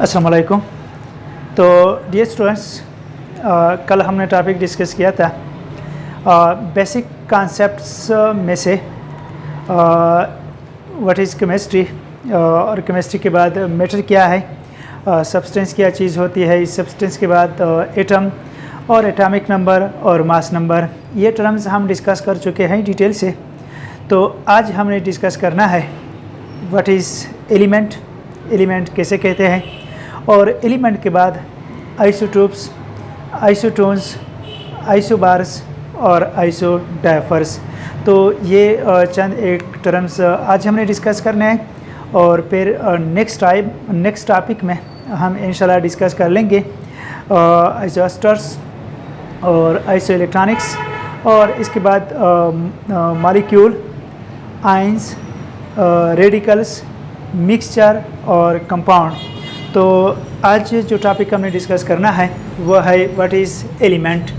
अस्सलाम वालेकुम। तो डियर स्टूडेंट्स, कल हमने टॉपिक डिस्कस किया था बेसिक कॉन्सेप्ट्स में से व्हाट इज़ केमिस्ट्री, और केमिस्ट्री के बाद मैटर क्या है, सब्सटेंस क्या चीज़ होती है, इस सब्सटेंस के बाद एटम और एटॉमिक नंबर और मास नंबर, ये टर्म्स हम डिस्कस कर चुके हैं डिटेल से। तो आज हमने डिस्कस करना है व्हाट इज़ एलिमेंट, एलिमेंट कैसे कहते हैं, और एलिमेंट के बाद आइसोटोप्स, आइसोटोन्स, आइसोबार्स और आइसोडाइफर्स। तो ये चंद एक टर्म्स आज हमने डिस्कस करने हैं, और फिर नेक्स्ट टॉपिक में हम इंशाल्लाह डिस्कस कर लेंगे आइसोस्टर्स और आइसो इलेक्ट्रॉनिक्स, और इसके बाद मॉलिक्यूल, आयंस, रेडिकल्स, मिक्सचर और कंपाउंड। तो आज जो टॉपिक हमने डिस्कस करना है वह है व्हाट इज़ एलिमेंट।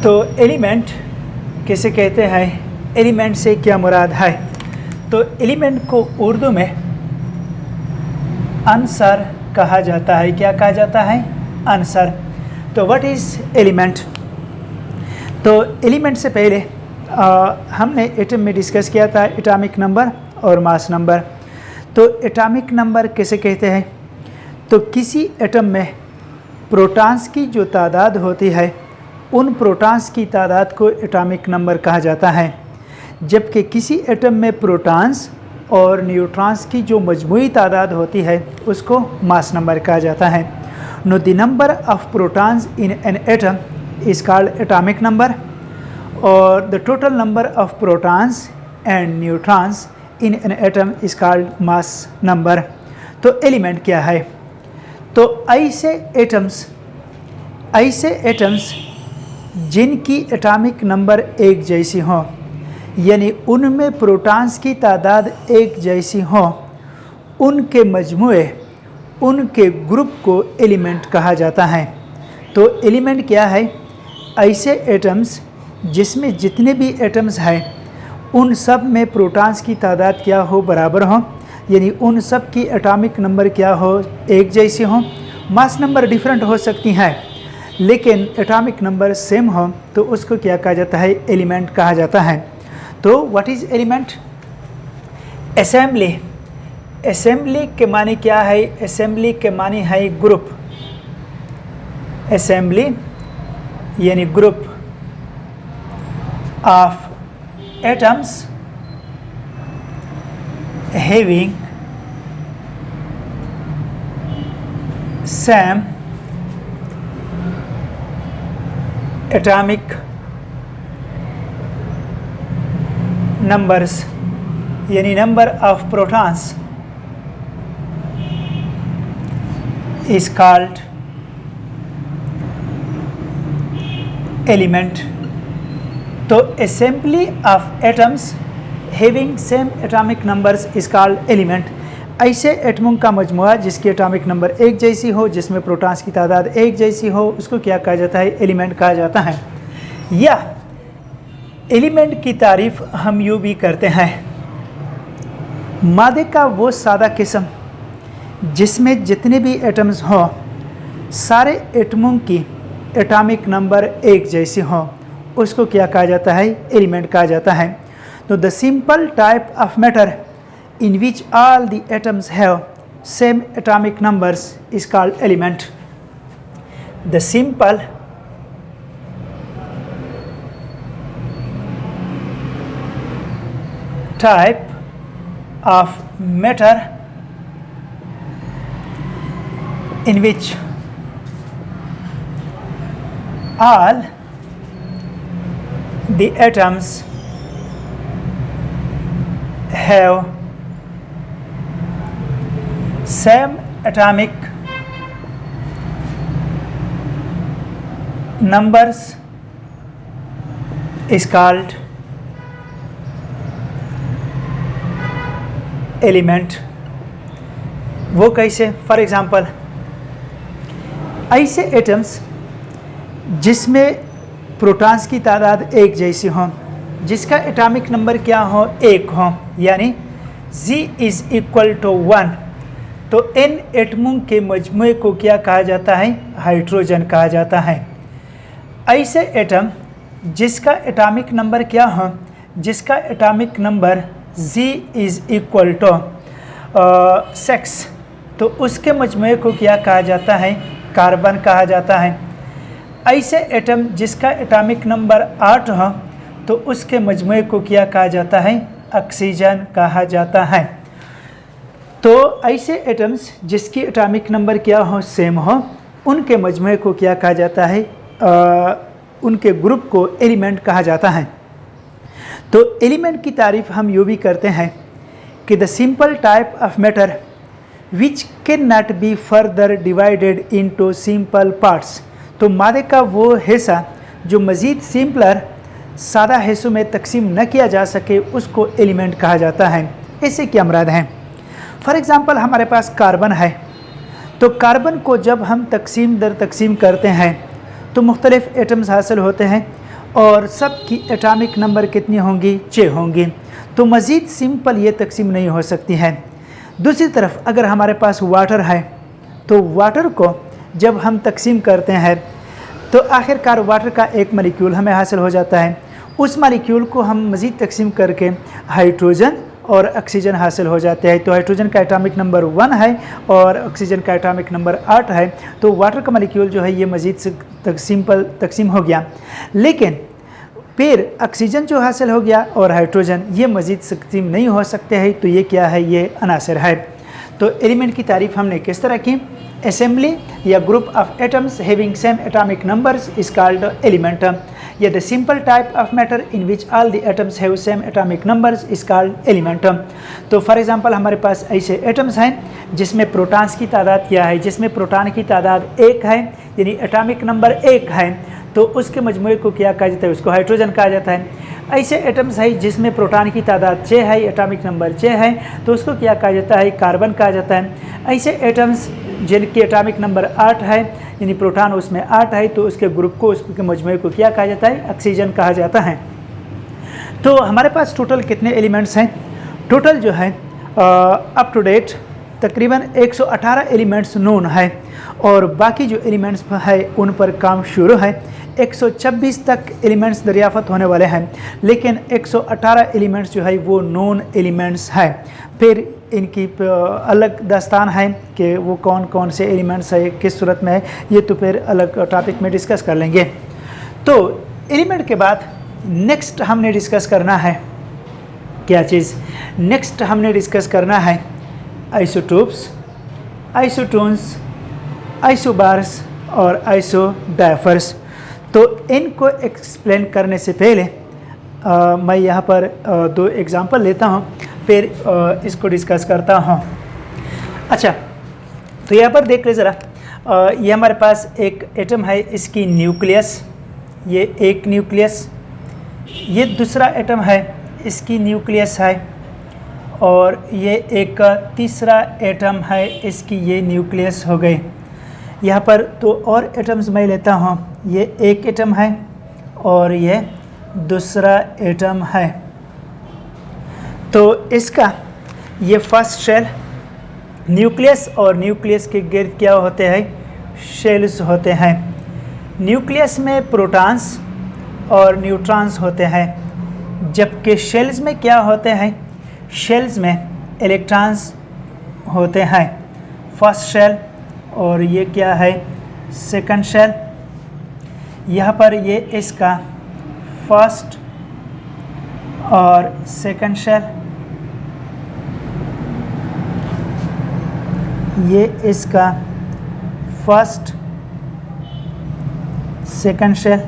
तो एलिमेंट कैसे कहते हैं, एलिमेंट से क्या मुराद है। तो एलिमेंट को उर्दू में आंसर कहा जाता है। क्या कहा जाता है? आंसर। तो व्हाट इज़ एलिमेंट। तो एलिमेंट से पहले हमने एटम में डिस्कस किया था एटॉमिक नंबर और मास नंबर। तो एटॉमिक नंबर कैसे कहते हैं? तो किसी एटम में प्रोटॉन्स की जो तादाद होती है उन प्रोटॉन्स की तादाद को एटॉमिक नंबर कहा जाता है, जबकि किसी एटम में प्रोटॉन्स और न्यूट्रॉन्स की जो मजमूई तादाद होती है उसको मास नंबर कहा जाता है। No the number of protons in an atom is called atomic number, और the total number of protons and neutrons in an atom is called mass number. तो एलिमेंट क्या है? तो ऐसे एटम्स जिनकी एटॉमिक नंबर एक जैसी हो, यानी उनमें प्रोटॉन्स की तादाद एक जैसी हो, उनके मजमूए, उनके ग्रुप को एलिमेंट कहा जाता है। तो एलिमेंट क्या है? ऐसे एटम्स जिसमें जितने भी एटम्स हैं उन सब में प्रोटॉन्स की तादाद क्या हो, बराबर हो, यानी उन सब की एटॉमिक नंबर क्या हो, एक जैसी हो। मास नंबर डिफरेंट हो सकती हैं, लेकिन एटॉमिक नंबर सेम हो तो उसको क्या कहा जाता है? एलिमेंट कहा जाता है। तो what is element. Assembly, assembly के मानी क्या है? असेंबली के मानी है ग्रुप। असेंबली यानी group of atoms having same atomic numbers, यानी number of protons is called element. तो assembly of atoms having same atomic numbers is called element। ऐसे एटमों का मजमुआ जिसकी एटॉमिक नंबर एक जैसी हो, जिसमें प्रोटॉन्स की तादाद एक जैसी हो, उसको क्या कहा जाता है? एलिमेंट कहा जाता है। या एलिमेंट की तारीफ हम यूँ भी करते हैं, मादे का वो सादा किस्म जिसमें जितने भी एटम्स हो सारे एटमों की एटॉमिक नंबर एक जैसी हो, उसको क्या कहा जाता है? एलिमेंट कहा जाता है। तो the simple type of matter in which all the atoms have same atomic numbers is called element. The simple type of matter in which all the atoms have same atomic numbers is called element। वो कैसे? For example, ऐसे atoms जिसमें protons की तादाद एक जैसी हो, जिसका एटॉमिक नंबर क्या हो, 1 हो, यानी Z इज इक्वल टू 1, तो n एटमों के मजमूए को क्या कहा जाता है, हाइड्रोजन कहा जाता है। ऐसे एटम जिसका एटॉमिक नंबर क्या हो, जिसका atomic number Z is equal to 6, तो उसके मजमूए को क्या कहा जाता है, कार्बन कहा जाता है। ऐसे एटम जिसका एटॉमिक नंबर 8 हो, तो उसके मजमूए को क्या कहा जाता है, ऑक्सीजन कहा जाता है। तो ऐसे एटम्स जिसकी एटॉमिक नंबर क्या हो, सेम हो, उनके मजमूए को क्या कहा जाता है, उनके ग्रुप को एलिमेंट कहा जाता है। तो एलिमेंट की तारीफ हम यूँ भी करते हैं कि the simple type of matter which can not be further divided into simple parts. तो मादे का वो हिस्सा जो मज़ीद सिंपलर सादा हिस्सों में तकसीम न किया जा सके, उसको एलिमेंट कहा जाता है। इससे क्या मुराद है, फॉर एग्ज़ाम्पल हमारे पास कार्बन है, तो कार्बन को जब हम तकसीम दर तकसीम करते हैं तो मुख्तलिफ़ एटम्स हासिल होते हैं और सब की एटॉमिक नंबर कितनी होंगी, 6 होंगी। तो मज़ीद सिंपल ये तकसीम नहीं हो सकती है। दूसरी तरफ अगर हमारे पास वाटर है, तो वाटर को जब हम तकसीम करते हैं तो आखिरकार वाटर का एक मॉलिक्यूल हमें हासिल हो जाता है। उस मॉलिक्यूल को हम मज़ीद तकसीम करके हाइड्रोजन और ऑक्सीजन हासिल हो जाते हैं। तो हाइड्रोजन का एटॉमिक नंबर 1 है और ऑक्सीजन का एटॉमिक नंबर 8 है, तो वाटर का मॉलिक्यूल जो है ये मज़ीद तकसीम हो गया। लेकिन फिर ऑक्सीजन जो हासिल हो गया और हाइड्रोजन ये मज़ीद तकसीम नहीं हो सकते हैं, तो ये क्या है, ये अनासर है। तो एलिमेंट की तारीफ़ हमने किस तरह की, असेंबली या group of atoms having same atomic numbers is called element, या the simple type of matter in which all the atoms have same atomic numbers is called element. तो फॉर एग्जांपल हमारे पास ऐसे एटम्स हैं जिसमें protons की तादाद क्या है, जिसमें प्रोटॉन की तादाद 1 है, यानी एटॉमिक नंबर 1 है, तो उसके मजमूए को क्या कहा जाता है, उसको हाइड्रोजन कहा जाता है। ऐसे एटम्स है जिसमें प्रोटॉन की तादाद 6 है, एटॉमिक नंबर 6 है, तो उसको क्या कहा जाता है, कार्बन कहा जाता है। ऐसे एटम्स जिनकी एटॉमिक नंबर 8 है, यानी प्रोटॉन उसमें 8 है, तो उसके ग्रुप को, उसके मजमूए को क्या कहा जाता है, ऑक्सीजन कहा जाता है। तो हमारे पास टोटल कितने एलिमेंट्स हैं, टोटल जो है अप टू डेट तकरीबन 118 एलिमेंट्स नोन है और बाकी जो एलिमेंट्स है उन पर काम शुरू है। 126 तक एलिमेंट्स दरियाफ़त होने वाले हैं, लेकिन 118 एलिमेंट्स जो है वो नोन एलिमेंट्स है। फिर इनकी अलग दास्तान है कि वो कौन कौन से एलिमेंट्स है, किस सूरत में है, ये तो फिर अलग टॉपिक में डिस्कस कर लेंगे। तो एलिमेंट के बाद नेक्स्ट हमने डिस्कस करना है क्या चीज़, नेक्स्ट हमने डिस्कस करना है आइसोटोप्स, आइसोटोन्स, आइसोबार्स और आइसोडायफर्स। तो इनको एक्सप्लेन करने से पहले मैं यहाँ पर 2 एग्ज़ाम्पल लेता हूँ, फिर इसको डिस्कस करता हूँ। अच्छा, तो यहाँ पर देख ले ज़रा, ये हमारे पास एक एटम है, इसकी न्यूक्लियस, ये एक न्यूक्लियस, ये दूसरा एटम है, इसकी न्यूक्लियस है, और ये एक तीसरा एटम है, इसकी ये न्यूक्लियस हो गई। यहाँ पर तो और एटम्स मैं लेता हूँ, ये एक एटम है और ये दूसरा एटम है। तो इसका ये फर्स्ट शेल, न्यूक्लियस और न्यूक्लियस के गिर्द क्या होते हैं, शेल्स होते हैं। न्यूक्लियस में प्रोटॉन्स और न्यूट्रॉन्स होते हैं, जबकि शेल्स में क्या होते हैं, शेल्स में इलेक्ट्रॉन्स होते हैं। फर्स्ट शेल और ये क्या है, सेकंड शेल। यहाँ पर ये इसका फर्स्ट और सेकंड शेल, ये इसका फर्स्ट सेकंड शेल,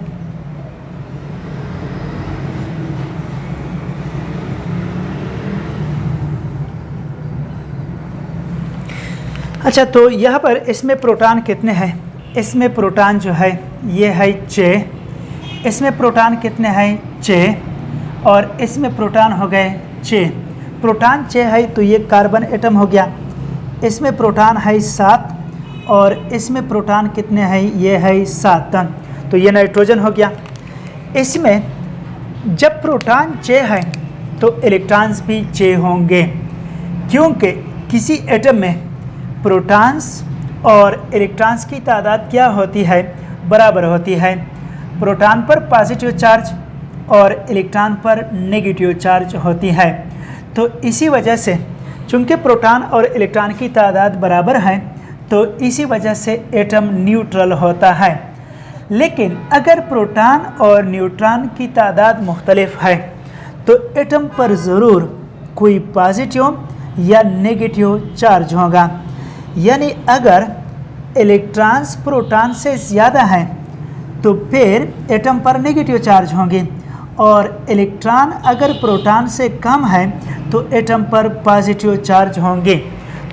अच्छा। तो यहाँ पर इसमें प्रोटॉन कितने हैं, इसमें प्रोटॉन जो है ये है 6, इसमें प्रोटॉन कितने हैं 6, और इसमें प्रोटॉन हो गए 6। प्रोटॉन 6 है तो ये कार्बन एटम हो गया, इसमें प्रोटॉन है 7 और इसमें प्रोटॉन कितने हैं, ये है 7, तो ये नाइट्रोजन हो गया। इसमें जब प्रोटॉन चे है तो इलेक्ट्रॉन्स भी चे होंगे, क्योंकि किसी एटम में प्रोटॉन्स और इलेक्ट्रॉन्स की तादाद क्या होती है, बराबर होती है। प्रोटॉन पर पॉजिटिव चार्ज और इलेक्ट्रॉन पर नेगेटिव चार्ज होती है। तो इसी वजह से चूंकि प्रोटॉन और इलेक्ट्रॉन की तादाद बराबर है तो इसी वजह से एटम न्यूट्रल होता है। लेकिन अगर प्रोटॉन और न्यूट्रॉन की तादाद मुख्तलिफ है तो एटम पर ज़रूर कोई पॉजिटिव या नेगेटिव चार्ज होगा। यानी अगर इलेक्ट्रॉन्स प्रोटॉन से ज़्यादा हैं तो फिर एटम पर नेगेटिव चार्ज होंगे, और इलेक्ट्रॉन अगर प्रोटॉन से कम है तो एटम पर पॉजिटिव चार्ज होंगे।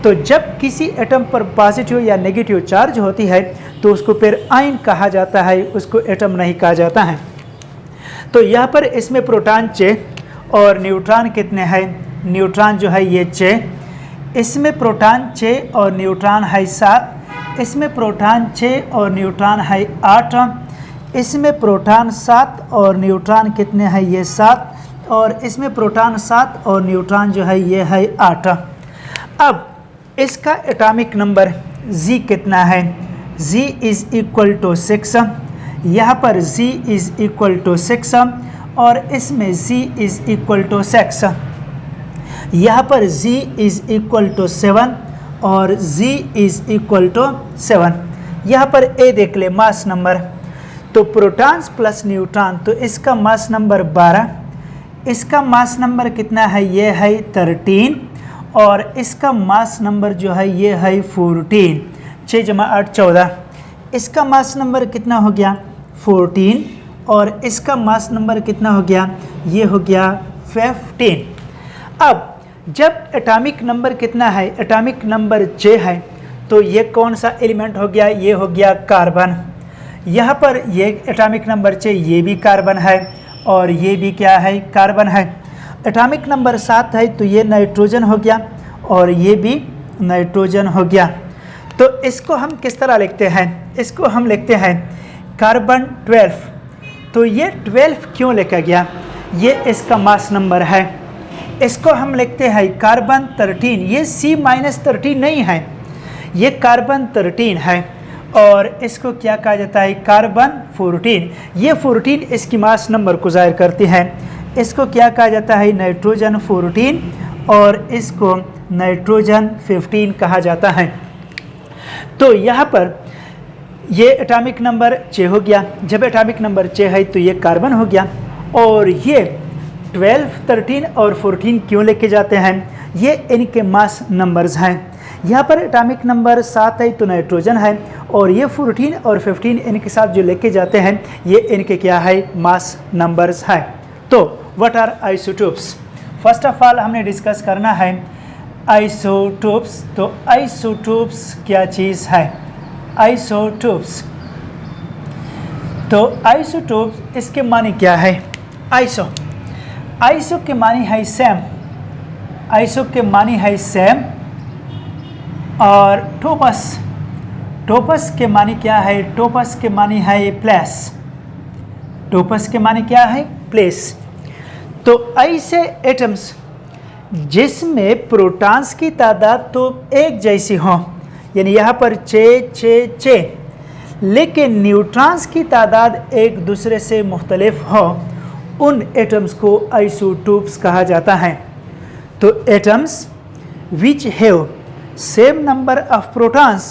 तो जब किसी एटम पर पॉजिटिव या नेगेटिव चार्ज होती है तो उसको फिर आयन कहा जाता है, उसको एटम नहीं कहा जाता है। तो यहाँ पर इसमें प्रोटॉन चे और न्यूट्रॉन कितने हैं, न्यूट्रॉन जो है ये चे, इसमें प्रोटॉन चे और न्यूट्रॉन है 7, इसमें प्रोटॉन चे और न्यूट्रॉन है 8, इसमें प्रोटॉन 7 और न्यूट्रॉन कितने हैं, ये 7, और इसमें प्रोटॉन 7 और न्यूट्रॉन जो है ये है 8। अब इसका एटॉमिक नंबर Z कितना है, Z इज़ इक्वल टू 6, यहाँ पर Z इज़ इक्वल टू 6 और इसमें Z इज़ इक्वल टू 6, यहाँ पर Z इज़ इक्वल टू 7 और Z इज़ इक्वल टू 7। यहाँ पर A देख ले, मास नंबर, तो प्रोटॉन्स प्लस न्यूट्रॉन, तो इसका मास नंबर 12, इसका मास नंबर कितना है, ये है 13, और इसका मास नंबर जो है ये है 14, 6 जमा 8 14, इसका मास नंबर कितना हो गया 14, और इसका मास नंबर कितना हो गया, ये हो गया 15। अब जब एटॉमिक नंबर कितना है, एटॉमिक नंबर J है, तो ये कौन सा एलिमेंट हो गया, ये हो गया कार्बन। यहाँ पर ये एटॉमिक नंबर J, ये भी कार्बन है और ये भी क्या है, कार्बन है। एटॉमिक नंबर 7 है तो ये नाइट्रोजन हो गया और ये भी नाइट्रोजन हो गया। तो इसको हम किस तरह लिखते हैं, इसको हम लिखते हैं कार्बन 12। तो ये 12 क्यों लिखा गया, ये इसका मास नंबर है। इसको हम लिखते हैं कार्बन 13, ये C-13 नहीं है, ये कार्बन 13 है, और इसको क्या कहा जाता है, कार्बन 14। ये 14 इसकी मास नंबर को ज़ाहिर करती है। इसको क्या कहा जाता है, नाइट्रोजन 14, और इसको नाइट्रोजन 15 कहा जाता है। तो यहाँ पर ये एटॉमिक नंबर J हो गया। जब एटॉमिक नंबर J है तो ये कार्बन हो गया, और ये 12, 13 और 14 क्यों लेके जाते हैं, ये इनके मास नंबर्स हैं। यहाँ पर एटॉमिक नंबर 7 है तो नाइट्रोजन है, और ये 14 और 15 इनके साथ जो लेके जाते हैं ये इनके क्या है, मास नंबर्स है। तो what are isotopes, first of all हमने डिस्कस करना है आइसोटोप्स। तो आइसोटोप्स क्या चीज़ है, आइसोटोप्स, तो आइसोटोप्स इसके मानी क्या है, आइसो, आइसो के मानी है सेम, आइसो के मानी है सेम, और टोपस, टोपस के मानी क्या है, टोपस के मानी है प्लेस, टोपस के मानी क्या है, प्लेस। तो ऐसे एटम्स जिसमें प्रोटॉन्स की तादाद तो एक जैसी हो, यानी यहाँ पर 6, लेकिन न्यूट्रॉन्स की तादाद एक दूसरे से मुख्तलिफ हो, उन एटम्स को आइसोटोप्स कहा जाता है। तो atoms which have same number of protons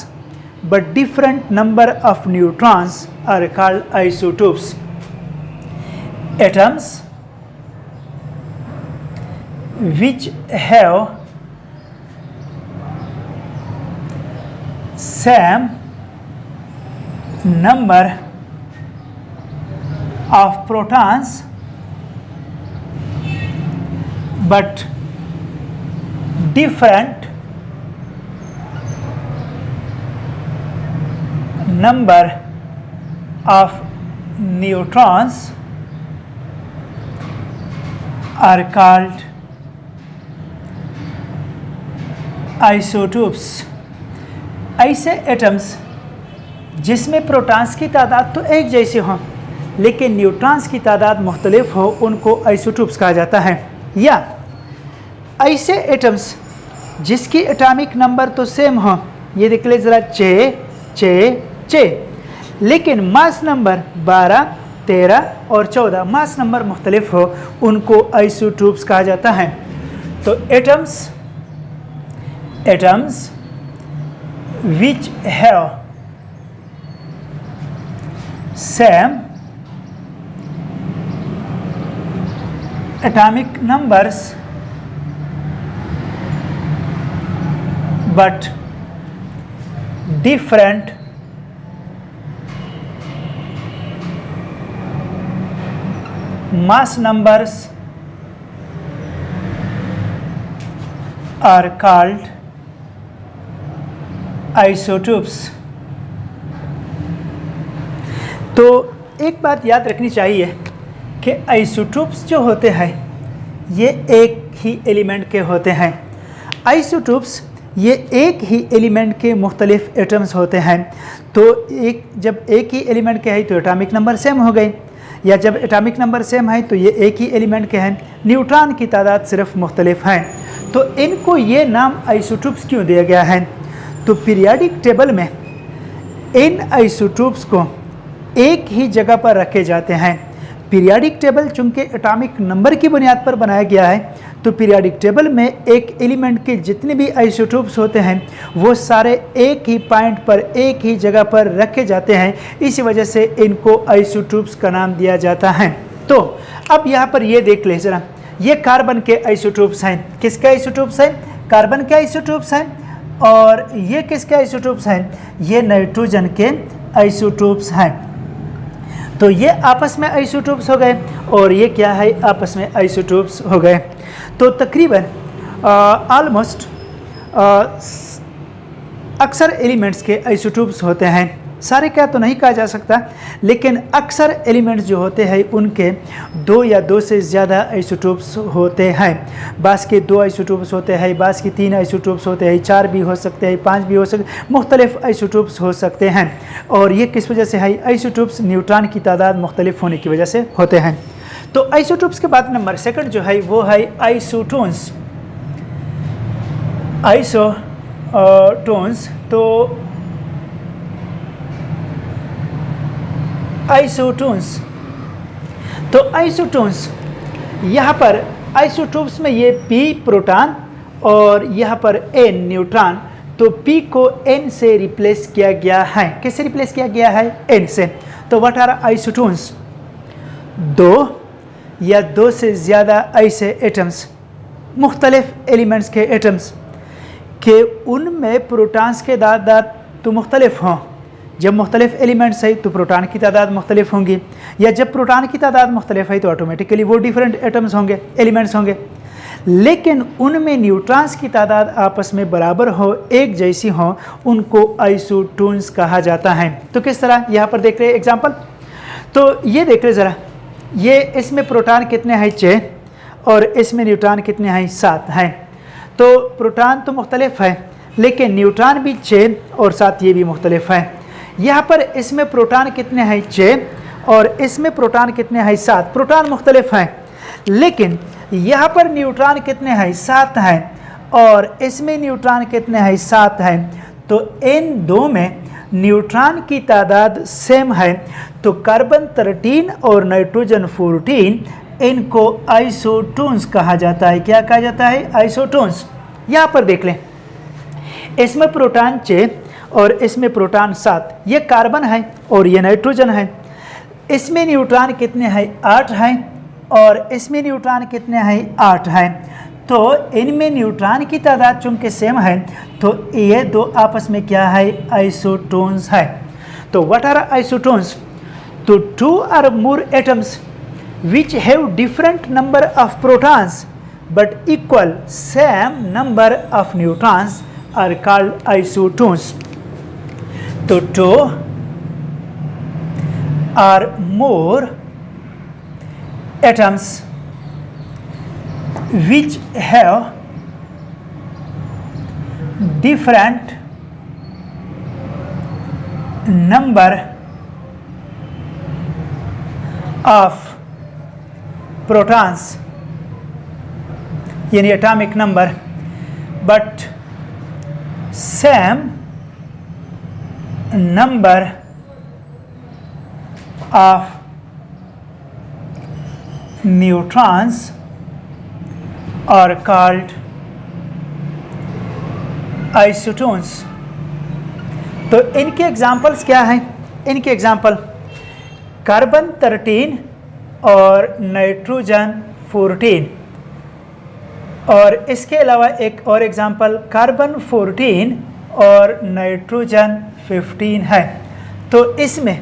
but different number of neutrons are called isotopes. Atoms which have same number of protons but different number of neutrons are called isotopes. ऐसे atoms जिसमें protons की तादाद तो एक जैसी हो लेकिन neutrons की तादाद मुख्तलिफ हो उनको आइसोटोप्स कहा जाता है। या ऐसे एटम्स जिसकी एटॉमिक नंबर तो सेम हो, ये देख ले ज़रा 6, लेकिन मास नंबर 12, 13 और 14 मास नंबर मुख्तलिफ हो उनको आइसोटोप्स कहा जाता है। तो atoms which have same atomic numbers but different mass numbers are called isotopes. तो एक बात याद रखनी चाहिए कि आइसोटोप्स जो होते हैं ये एक ही एलिमेंट के होते हैं। आइसोटोप्स ये एक ही एलिमेंट के मुख्तलिफ एटम्स होते हैं। तो जब एक ही एलिमेंट के हैं तो एटॉमिक नंबर सेम हो गए, या जब एटॉमिक नंबर सेम है तो ये एक ही एलिमेंट के हैं, न्यूट्रॉन की तादाद सिर्फ मुख्तलिफ हैं। तो इनको ये नाम आइसोटोप्स क्यों दिया गया है? तो पीरियाडिक टेबल में इन आइसोटोप्स को एक ही जगह पर रखे जाते हैं। पीरियाडिक टेबल चूंकि एटॉमिक नंबर की बुनियाद पर बनाया गया है, तो पीरियाडिक टेबल में एक एलिमेंट के जितने भी आइसोटोप्स होते हैं वो सारे एक ही पॉइंट पर, एक ही जगह पर रखे जाते हैं। इसी वजह से इनको आइसोटोप्स का नाम दिया जाता है। तो अब यहाँ पर ये देख ले जरा, ये कार्बन के आइसोटोप्स हैं। किसके आइसोटोप्स हैं? कार्बन के आइसोटोप्स हैं। और ये किसके आइसोटोप्स हैं? ये नाइट्रोजन के आइसोटोप्स हैं। तो ये आपस में आइसोटोप्स हो गए और ये क्या है? आपस में आइसोटोप्स हो गए। तो तकरीबन ऑलमोस्ट अक्सर एलिमेंट्स के आइसोटोप्स होते हैं। सारे क्या तो नहीं कहा जा सकता, लेकिन अक्सर एलिमेंट्स जो होते हैं उनके 2 या 2 से ज़्यादा आइसोटोप्स होते हैं। बास के 2 आइसोटोप्स होते हैं, बास के 3 आइसोटोप्स होते हैं, 4 भी हो सकते हैं, 5 भी हो सकते हैं, मुख्तलिफ आइसोटोप्स हो सकते हैं। और ये किस वजह से है? आइसोटोप्स न्यूट्रॉन की तादाद मुख्तलिफ होने की वजह से होते हैं। तो आइसोटोप्स के बाद नंबर सेकंड जो है वो है आइसोटोन्स। आइसोटोन्स तो आइसोटोन्स यहाँ पर आइसोटोप्स में ये P प्रोटॉन और यहाँ पर N न्यूट्रॉन। तो P को N से रिप्लेस किया गया है। किससे रिप्लेस किया गया है? N से। तो व्हाट आर आइसोटोन्स? 2 या 2 से ज़्यादा ऐसे एटम्स, मुख्तलिफ एलिमेंट्स के एटम्स के उनमें प्रोटॉन्स के तादाद तो मुख्तलिफ हों। जब मुख्तलिफ एलिमेंट्स है तो प्रोटॉन की तादाद मुख्तलिफ होंगी, या जब प्रोटॉन की तादाद मुख्तलिफ है तो ऑटोमेटिकली वो डिफरेंट एटम्स होंगे, एलिमेंट्स होंगे। लेकिन उनमें न्यूट्रॉन्स की तादाद आपस में बराबर हो, एक जैसी हो, उनको आइसोटोन्स कहा जाता है। तो किस तरह? यहाँ पर देख रहे हैं एग्जाम्पल। तो ये देख रहे ज़रा, ये इसमें प्रोटॉन कितने हैं? 6 और इसमें न्यूट्रॉन कितने हैं? 7 हैं। तो प्रोटॉन तो मुख्तलिफ है, लेकिन न्यूट्रॉन भी 6 और 7 ये भी मुख्तलिफ है। यहाँ पर इसमें प्रोटॉन कितने हैं? 6 और इसमें प्रोटॉन कितने हैं? 7। प्रोटॉन मुख्तलिफ हैं, लेकिन यहाँ पर न्यूट्रॉन कितने हैं? 7 हैं और इसमें न्यूट्रॉन कितने हैं? 7 हैं। तो इन दो में न्यूट्रॉन की तादाद सेम है। तो कार्बन 13 और नाइट्रोजन 14 इनको आइसोटोन्स कहा जाता है। क्या कहा जाता है? आइसोटोन्स। यहाँ पर देख लें, इसमें प्रोटॉन 6 और इसमें प्रोटॉन 7। ये कार्बन है और ये नाइट्रोजन है। इसमें न्यूट्रॉन कितने हैं? 8 हैं और इसमें न्यूट्रॉन कितने हैं? 8 हैं। तो इनमें न्यूट्रॉन की तादाद चूँकि सेम है तो ये दो आपस में क्या है? आइसोटोन्स है। तो व्हाट आर आइसोटोन्स? तो 2 or more atoms which have different number of protons but equal same number of neutrons are called isotones. तो 2 or more atoms which have different number of protons यानी atomic number, but same number of neutrons are called isotones. तो इनके examples क्या हैं? इनके example carbon 13 और nitrogen 14, और इसके अलावा एक और एग्जाम्पल कार्बन 14 और नाइट्रोजन 15 है। तो इसमें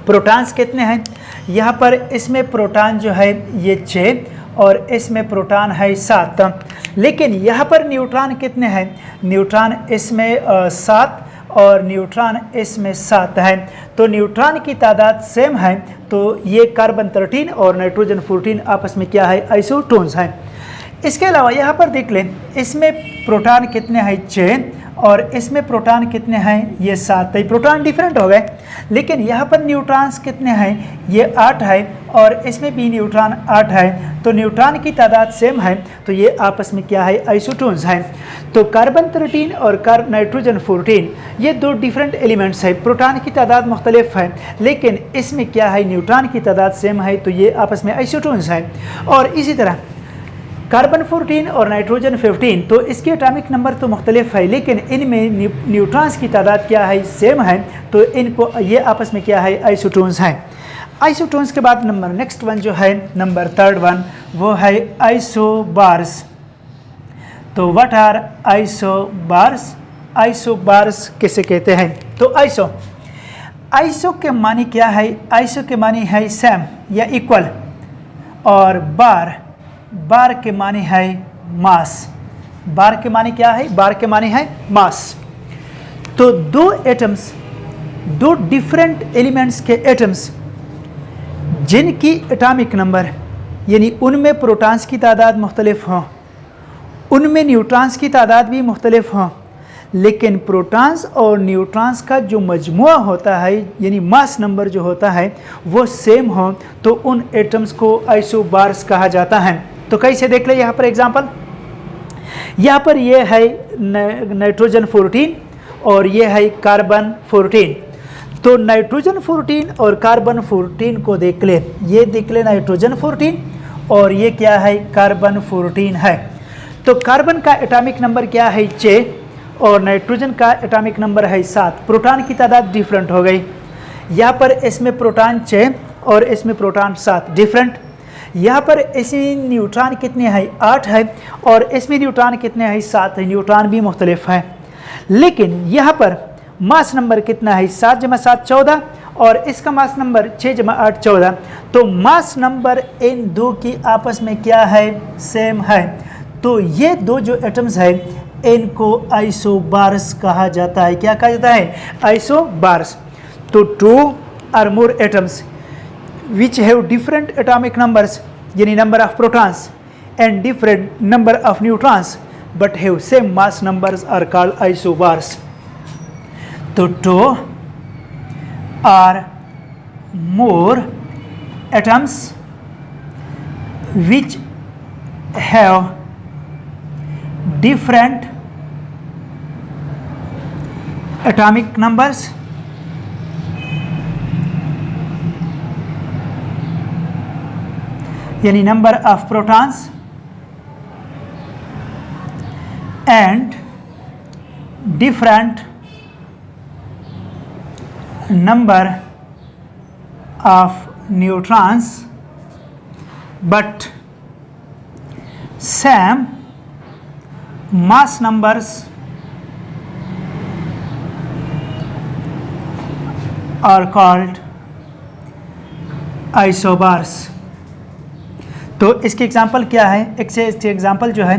प्रोटॉन्स कितने हैं? यहाँ पर इसमें प्रोटॉन जो है ये 6 और इसमें प्रोटॉन है 7, लेकिन यहाँ पर न्यूट्रॉन कितने हैं? न्यूट्रॉन इसमें 7 और न्यूट्रॉन इसमें 7 है। तो न्यूट्रॉन की तादाद सेम है, तो ये कार्बन 13 और नाइट्रोजन 14 आपस में क्या है? आइसोटोन्स हैं। इसके अलावा यहाँ पर देख लें, इसमें प्रोटॉन कितने हैं? 6 और इसमें प्रोटॉन कितने हैं? ये 7 है। प्रोटॉन डिफरेंट हो गए, लेकिन यहाँ पर न्यूट्रॉन्स कितने हैं? ये 8 है और इसमें भी न्यूट्रॉन 8 है। तो न्यूट्रॉन की तादाद सेम है, तो ये आपस में क्या है? आइसोटोन्स हैं। तो कार्बन 13 और नाइट्रोजन 14 ये दो डिफरेंट एलिमेंट्स है, प्रोटॉन की तादाद मुख्तलिफ है, लेकिन इसमें क्या है? न्यूट्रॉन की तादाद सेम है, तो ये आपस में आइसोटोन्स हैं। और इसी तरह कार्बन 14 और नाइट्रोजन 15, तो इसके एटॉमिक नंबर तो मुख्तलिफ है, लेकिन इनमें न्यूट्रॉन्स की तादाद क्या है? सेम है, तो इनको ये आपस में क्या है? आइसोटोन्स हैं। आइसोटोन्स के बाद नंबर नेक्स्ट वन जो है, नंबर 3rd वन, वो है आइसोबार्स। तो व्हाट आर आइसोबार्स? आइसोबार्स किसे कहते हैं? तो आइसो के मानी क्या है? आइसो के मानी है सेम या इक्वल, और बार के मानी है मास। बार के मानी क्या है? बार के मानी है मास। तो दो एटम्स, दो डिफरेंट एलिमेंट्स के एटम्स जिनकी एटॉमिक नंबर यानी उनमें प्रोटॉन्स की तादाद मुख्तलिफ हों, उनमें न्यूट्रॉन्स की तादाद भी मुख्तलिफ हों, लेकिन प्रोटॉन्स और न्यूट्रॉन्स का जो मजमुआ होता है यानी मास नंबर जो होता है वो सेम हो, तो उन एटम्स को आइसोबार्स कहा जाता है। तो कैसे देख ले यहाँ पर एग्जांपल, यहाँ पर ये है नाइट्रोजन 14 और ये है कार्बन 14। तो नाइट्रोजन 14 और कार्बन 14 को देख ले, ये देख ले नाइट्रोजन 14 और ये क्या है? कार्बन 14 है। तो कार्बन का एटॉमिक नंबर क्या है? 6 और नाइट्रोजन का एटॉमिक नंबर है 7। प्रोटॉन की तादाद डिफरेंट हो गई, यहाँ पर इसमें प्रोटॉन 6 और इसमें प्रोटॉन 7 डिफरेंट। यहाँ पर इसमें न्यूट्रॉन कितने हैं? 8 है और इसमें न्यूट्रॉन कितने हैं? 7 है। न्यूट्रॉन भी मुख्तलिफ है, लेकिन यहाँ पर मास नंबर कितना है? 7 × 7 14 और इसका मास नंबर 6 × 8 14। तो मास नंबर इन दो की आपस में क्या है? सेम है। तो ये दो जो एटम्स है इनको आइसोबार्स कहा जाता है। क्या कहा जाता है? आइसोबार्स। तो 2 or more atoms which have different atomic numbers, yani number of protons, and different number of neutrons but have same mass numbers are called isobars. So 2 or more atoms which have different atomic numbers यानी number of protons and different number of neutrons but same mass numbers are called isobars. तो इसकी example क्या है? इसके example जो है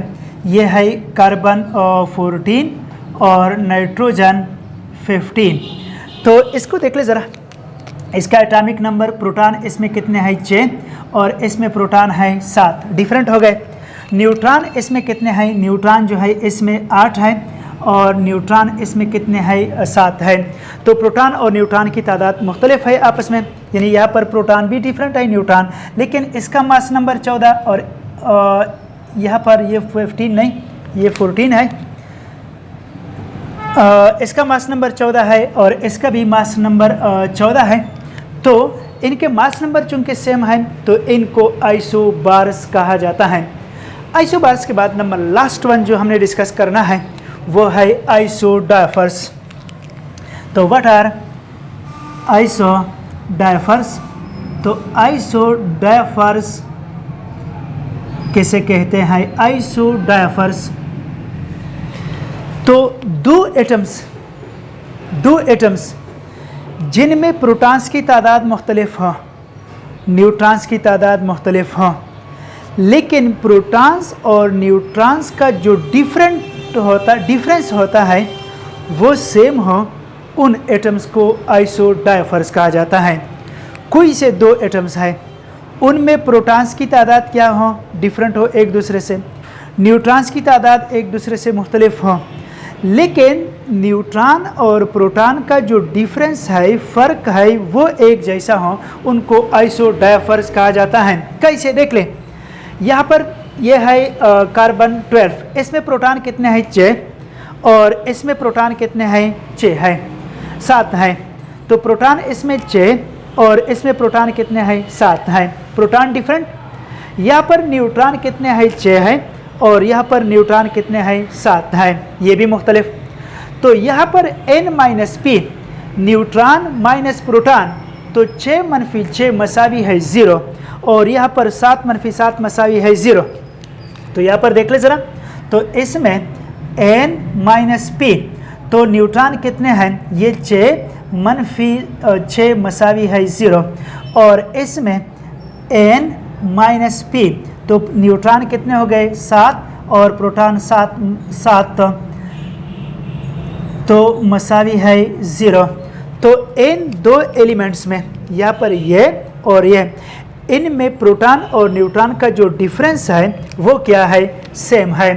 ये है कार्बन 14 और नाइट्रोजन 15। तो इसको देख ले ज़रा, इसका एटॉमिक नंबर प्रोटॉन इसमें कितने हैं? 6 और इसमें प्रोटॉन है 7, डिफरेंट हो गए। न्यूट्रॉन इसमें कितने हैं? न्यूट्रॉन जो है इसमें 8 है और न्यूट्रॉन इसमें कितने हैं 7 है। तो प्रोटॉन और न्यूट्रॉन की तादाद मुख्तलिफ है आपस में, यानी यहाँ पर प्रोटॉन भी डिफरेंट है न्यूट्रॉन, लेकिन इसका मास नंबर 14 और यहाँ पर ये 15 नहीं, ये 14 है। इसका मास नंबर 14 है और इसका भी मास नंबर 14 है। तो इनके मास नंबर चूँकि सेम है तो इनको आइसोबार्स कहा जाता है। आइसोबार्स के बाद नंबर लास्ट वन जो हमने डिस्कस करना है वो है आइसोडायफर्स। तो व्हाट आर आइसोडायफर्स? तो आइसोडायफर्स किसे कहते हैं? आइसोडायफर्स तो दो एटम्स जिनमें प्रोटॉन्स की तादाद मुख्तलिफ हो, न्यूट्रॉन्स की तादाद मुख्तलिफ हो, लेकिन प्रोटॉन्स और न्यूट्रॉन्स का जो डिफरेंस होता है वो सेम हो, उन एटम्स को आइसोडायफर्स कहा जाता है। कोई से दो एटम्स है, उनमें प्रोटॉन्स की तादाद क्या हो? डिफरेंट हो एक दूसरे से, न्यूट्रॉन्स की तादाद एक दूसरे से मुख्तलिफ हो, लेकिन न्यूट्रॉन और प्रोटॉन का जो डिफरेंस है, फ़र्क है, वो एक जैसा हो, उनको आइसोडायफर्स कहा जाता है। कैसे देख लें, यहाँ पर यह है कार्बन 12, इसमें प्रोटॉन कितने हैं 6 और इसमें प्रोटॉन कितने हैं 6 है, 7 है। तो प्रोटॉन इसमें 6 और इसमें प्रोटॉन कितने हैं 7 है, प्रोटॉन डिफरेंट। यहाँ पर न्यूट्रॉन कितने हैं 6 है और यहाँ पर न्यूट्रॉन कितने हैं 7 है, ये भी मुख्तलिफ। तो यहाँ पर n-p न्यूट्रॉन माइनस प्रोटॉन, तो 6-6 मसावी है 0 और यहाँ पर 7-7 मसावी है 0। तो यहाँ पर देख ले ज़रा, तो इसमें n-p तो न्यूट्रॉन कितने हैं, ये 6-6 मसावी है 0 और इसमें n-p तो न्यूट्रॉन कितने हो गए 7 और प्रोटॉन 7 तो मसावी है 0। तो इन दो एलिमेंट्स में, यहाँ पर ये और ये, इनमें प्रोटॉन और न्यूट्रॉन का जो डिफरेंस है वो क्या है? सेम है।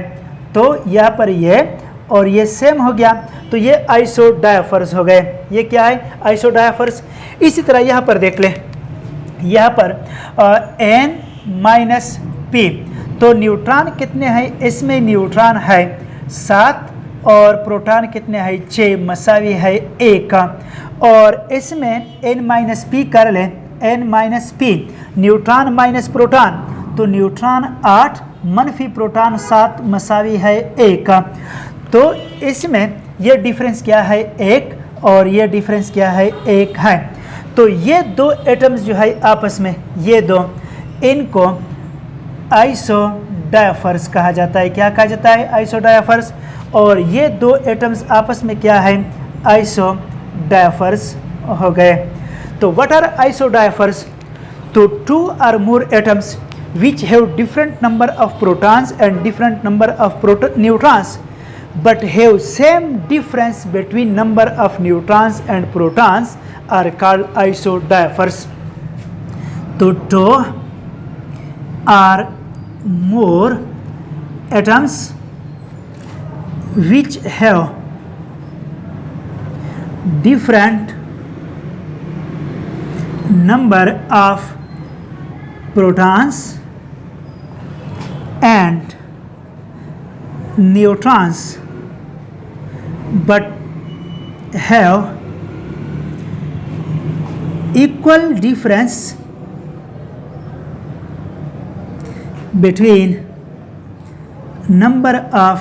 तो यहाँ पर ये और ये सेम हो गया, तो ये आइसोडायफर्स हो गए। ये क्या है? आइसोडायफर्स। इसी तरह यहाँ पर देख लें, यहाँ पर n-p तो न्यूट्रॉन कितने हैं? इसमें न्यूट्रॉन है 7 और प्रोटॉन कितने हैं 6, मसावी है 1। और इसमें n-p कर लें, n-p न्यूट्रॉन माइनस प्रोटॉन, तो न्यूट्रॉन 8 मनफी प्रोटॉन 7 मसावी है 1। तो इसमें ये डिफरेंस क्या है? 1 और ये डिफरेंस क्या है? 1 है। तो ये दो एटम्स जो है आपस में, ये दो, इनको आइसोडायफर्स कहा जाता है। क्या कहा जाता है? आइसोडायफर्स। और ये दो एटम्स आपस में क्या है? आइसोडायफर्स हो गए। तो व्हाट आर आइसोडायफर्स? तो 2 or more atoms which have different number of protons and different number of neutrons but have same difference between number of neutrons and protons are called isodaifers. तो 2 or more atoms which have different number of protons and neutrons but have equal difference between number of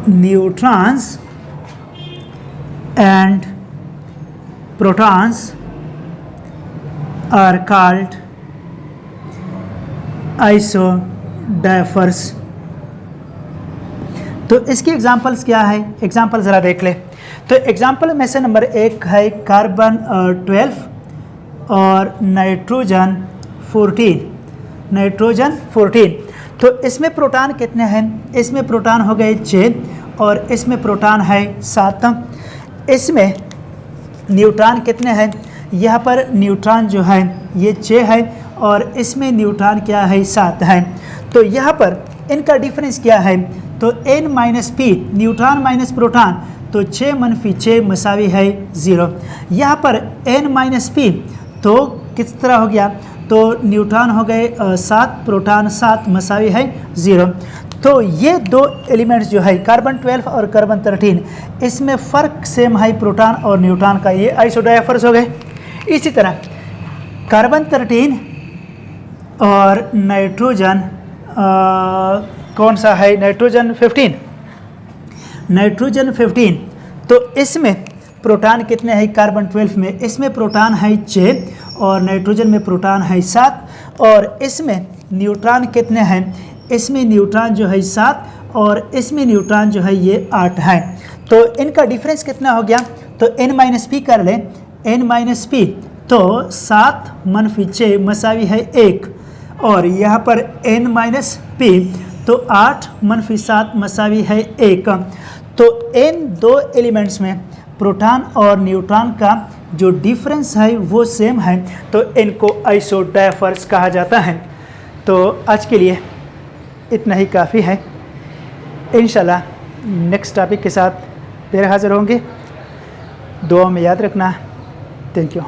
neutrons and protons are called आइसोडायफर्स। तो इसकी examples क्या है? Example ज़रा देख ले। तो example में से नंबर 1 है कार्बन 12 और नाइट्रोजन 14। तो इसमें प्रोटॉन कितने हैं? इसमें प्रोटॉन हो गए 6 और इसमें प्रोटॉन है 7। इसमें न्यूट्रॉन कितने हैं? यहाँ पर न्यूट्रॉन जो है ये 6 है और इसमें न्यूट्रॉन क्या है? 7 है। तो यहाँ पर इनका डिफरेंस क्या है? तो n minus P neutron minus proton, तो 6 - 6 मसावी है 0। यहाँ पर n माइनस पी तो किस तरह हो गया, तो न्यूट्रॉन हो गए 7, प्रोटॉन 7 मसावी है 0। तो ये दो एलिमेंट्स जो है कार्बन 12 और कार्बन 13, इसमें फ़र्क सेम है प्रोटॉन और न्यूट्रॉन का, ये आइसोडायफर्स हो गए। इसी तरह कार्बन 13 और नाइट्रोजन कौन सा है, नाइट्रोजन 15, नाइट्रोजन 15, तो इसमें प्रोटॉन कितने हैं कार्बन 12 में, इसमें प्रोटॉन है 6 और नाइट्रोजन में प्रोटॉन है 7, और इसमें न्यूट्रॉन कितने हैं, इसमें न्यूट्रॉन जो है 7 और इसमें न्यूट्रॉन जो है ये 8 है। तो इनका डिफरेंस कितना हो गया, तो n माइनस पी कर लें, n माइनस पी तो 7 - 6 मसावी है 1, और यहाँ पर n माइनस पी तो 8 - 7 मसावी है 1। तो इन दो एलिमेंट्स में प्रोटॉन और न्यूट्रॉन का जो डिफरेंस है वो सेम है, तो इनको आइसोडायफर्स कहा जाता है। तो आज के लिए इतना ही काफ़ी है। इंशाल्लाह नेक्स्ट टॉपिक के साथ फिर हाज़िर होंगे। दुआ में याद रखना। Thank you.